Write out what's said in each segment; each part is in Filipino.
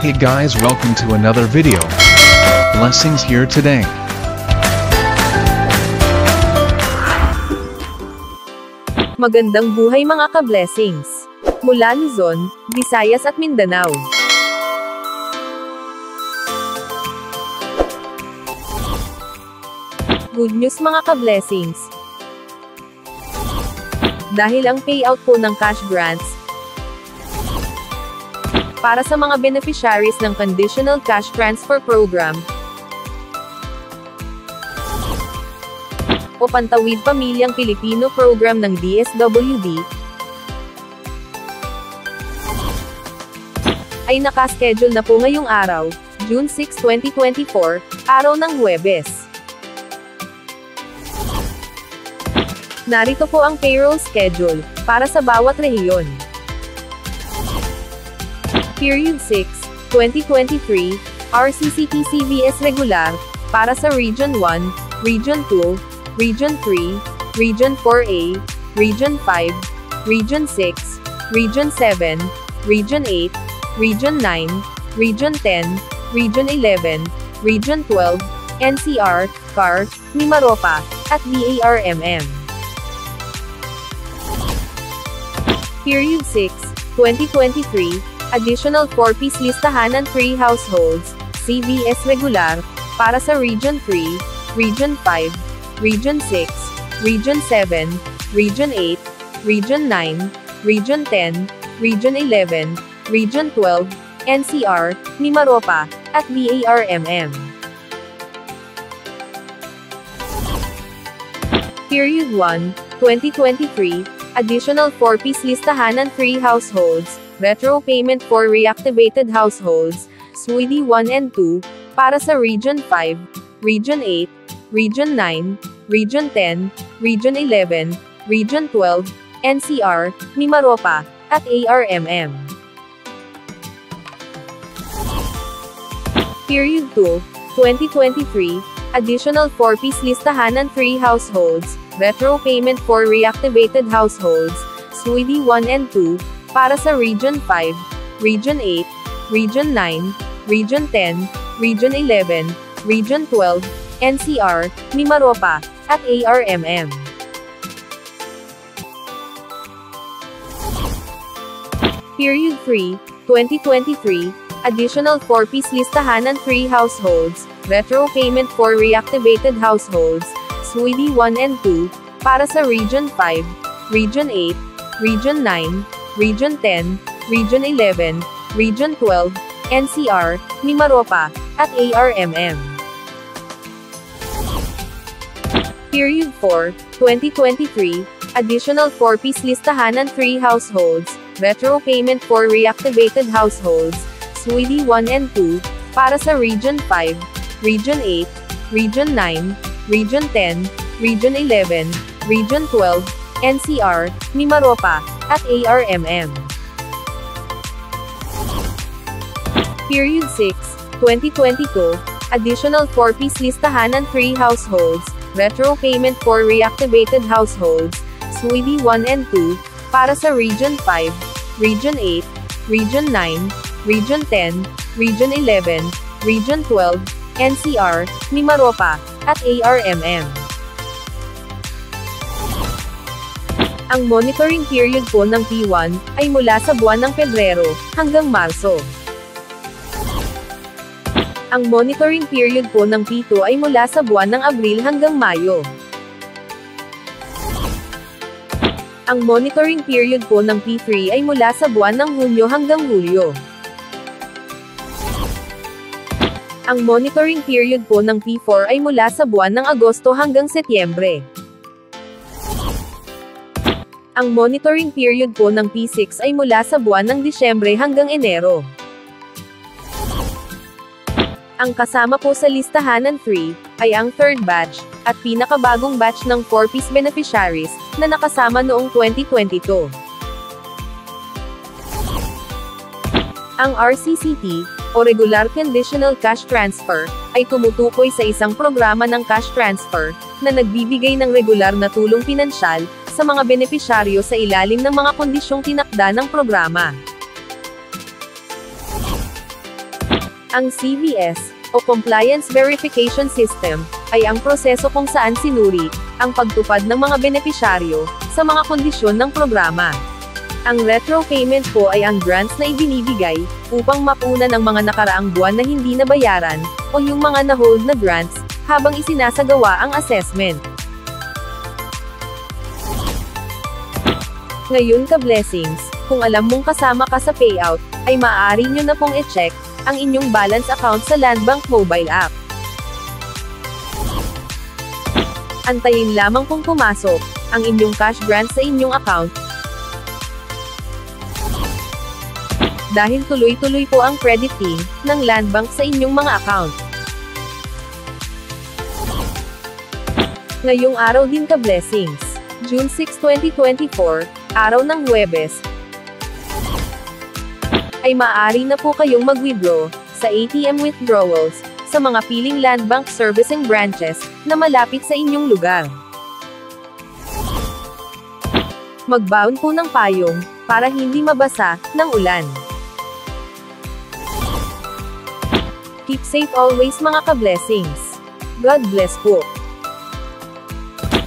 Hey guys, welcome to another video. Blessings here today. Magandang buhay mga ka-blessings. Mula Luzon, Visayas at Mindanao. Good news mga ka-blessings. Dahil ang payout po ng cash grants para sa mga beneficiaries ng Conditional Cash Transfer Program o Pantawid Pamilyang Pilipino Program ng DSWD ay nakaschedule na po ngayong araw, June 6, 2024, araw ng Huwebes. Narito po ang payroll schedule para sa bawat rehiyon. Period 6, 2023, RCCP-CVS Regular, para sa Region 1, Region 2, Region 3, Region 4A, Region 5, Region 6, Region 7, Region 8, Region 9, Region 10, Region 11, Region 12, NCR, CAR, Mimaropa, at BARMM. Period 6, 2023, Additional 4-piece listahan ng 3 households, CVS Regular, para sa Region 3, Region 5, Region 6, Region 7, Region 8, Region 9, Region 10, Region 11, Region 12, NCR, Mimaropa, at BARMM. Period 1, 2023, Additional 4-piece listahan ng 3 households, retro payment for reactivated households, SWIDI 1 and 2, para sa Region 5, Region 8, Region 9, Region 10, Region 11, Region 12, NCR, Mimaropa, at ARMM. Period 2, 2023, Additional 4-piece listahan ng 3 households, retro payment for reactivated households, SWIDI 1 and 2, para sa Region 5, Region 8, Region 9, Region 10, Region 11, Region 12, NCR, Mimaropa, at ARMM. Period 3, 2023, Additional 4-piece listahan ng 3 households, retro payment for reactivated households, SWIDI 1 and 2, para sa Region 5, Region 8, Region 9, Region 10, Region 11, Region 12, NCR, Mimaropa, at ARMM. Period 4, 2023, Additional 4-piece listahan ng 3 households, retro payment for reactivated households, SWIDI 1 and 2, para sa Region 5, Region 8, Region 9, Region 10, Region 11, Region 12, NCR, Mimaropa, at ARMM. Period 6, 2022, Additional 4-piece listahan ng 3 households, retro payment for reactivated households, SWIDI 1 and 2, para sa Region 5, Region 8, Region 9, Region 10, Region 11, Region 12, NCR, Mimaropa, at ARMM. Ang monitoring period po ng P1 ay mula sa buwan ng Pebrero hanggang Marso. Ang monitoring period po ng P2 ay mula sa buwan ng Abril hanggang Mayo. Ang monitoring period po ng P3 ay mula sa buwan ng Hunyo hanggang Hulyo. Ang monitoring period po ng P4 ay mula sa buwan ng Agosto hanggang Setyembre. Ang monitoring period po ng P6 ay mula sa buwan ng Disyembre hanggang Enero. Ang kasama po sa listahan ng 3 ay ang third batch at pinakabagong batch ng 4-piece beneficiaries na nakasama noong 2022. Ang RCCT, o Regular Conditional Cash Transfer, ay tumutukoy sa isang programa ng cash transfer na nagbibigay ng regular na tulong pinansyal sa mga benepisyaryo sa ilalim ng mga kondisyong tinakda ng programa. Ang CVS, o Compliance Verification System, ay ang proseso kung saan sinuri ang pagtupad ng mga benepisyaryo sa mga kondisyon ng programa. Ang retro payment po ay ang grants na ibinibigay upang mapuna ng mga nakaraang buwan na hindi nabayaran o yung mga na-hold na grants habang isinasagawa ang assessment. Ngayon ka-blessings, kung alam mong kasama ka sa payout, ay maaari nyo na pong i-check ang inyong balance account sa Landbank mobile app. Antayin lamang kung pumasok ang inyong cash grant sa inyong account. Dahil tuloy-tuloy po ang crediting ng Landbank sa inyong mga account. Ngayong araw din ka-blessings, June 6, 2024, araw ng Huwebes, ay maaari na po kayong mag-withdraw sa ATM withdrawals sa mga piling Landbank servicing branches na malapit sa inyong lugar. Magbaon po ng payong para hindi mabasa ng ulan. Keep safe always mga ka-blessings. God bless po.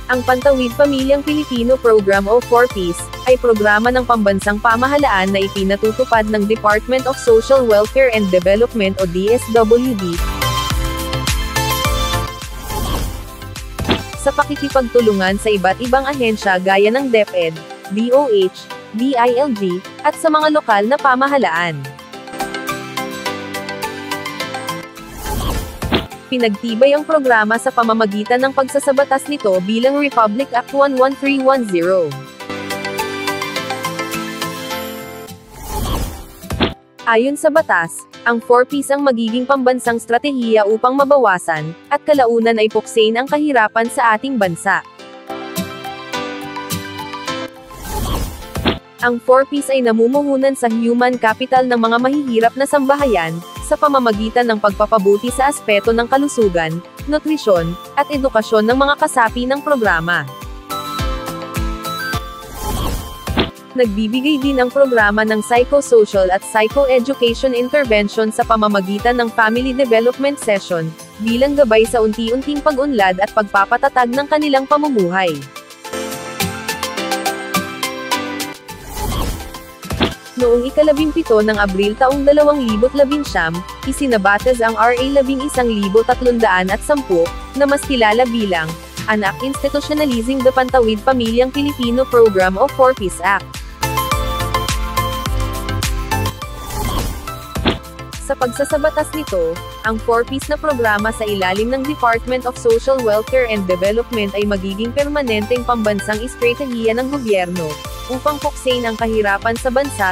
Ang Pantawid Pamilyang Pilipino Program o 4Ps, ay programa ng pambansang pamahalaan na ipinatutupad ng Department of Social Welfare and Development o DSWD, sa pakikipagtulungan sa iba't ibang ahensya gaya ng DepEd, DOH, DILG, at sa mga lokal na pamahalaan. Pinagtibay ang programa sa pamamagitan ng pagsasabatas nito bilang Republic Act 11310. Ayon sa batas, ang 4Ps ang magiging pambansang stratehiya upang mabawasan, at kalaunan ay puksain ang kahirapan sa ating bansa. Ang 4Ps ay namumuhunan sa human capital ng mga mahihirap na sambahayan, sa pamamagitan ng pagpapabuti sa aspeto ng kalusugan, nutrisyon, at edukasyon ng mga kasapi ng programa. Nagbibigay din ang programa ng psychosocial at psychoeducation intervention sa pamamagitan ng family development session, bilang gabay sa unti-unting pag-unlad at pagpapatatag ng kanilang pamumuhay. Noong ika-17 ng Abril taong 2019, isinabatas ang RA 11,310 na mas kilala bilang Anak Institutionalizing the Pantawid Pamilyang Pilipino Program o 4Ps Act. Sa pagsasabatas nito, ang 4Ps na programa sa ilalim ng Department of Social Welfare and Development ay magiging permanenteng pambansang estratehiya ng gobyerno, upang puksain ang kahirapan sa bansa,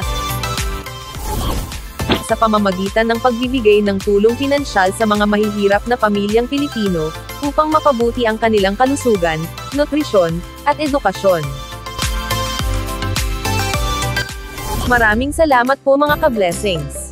sa pamamagitan ng pagbibigay ng tulong pinansyal sa mga mahihirap na pamilyang Pilipino, upang mapabuti ang kanilang kalusugan, nutrisyon, at edukasyon. Maraming salamat po mga ka-blessings.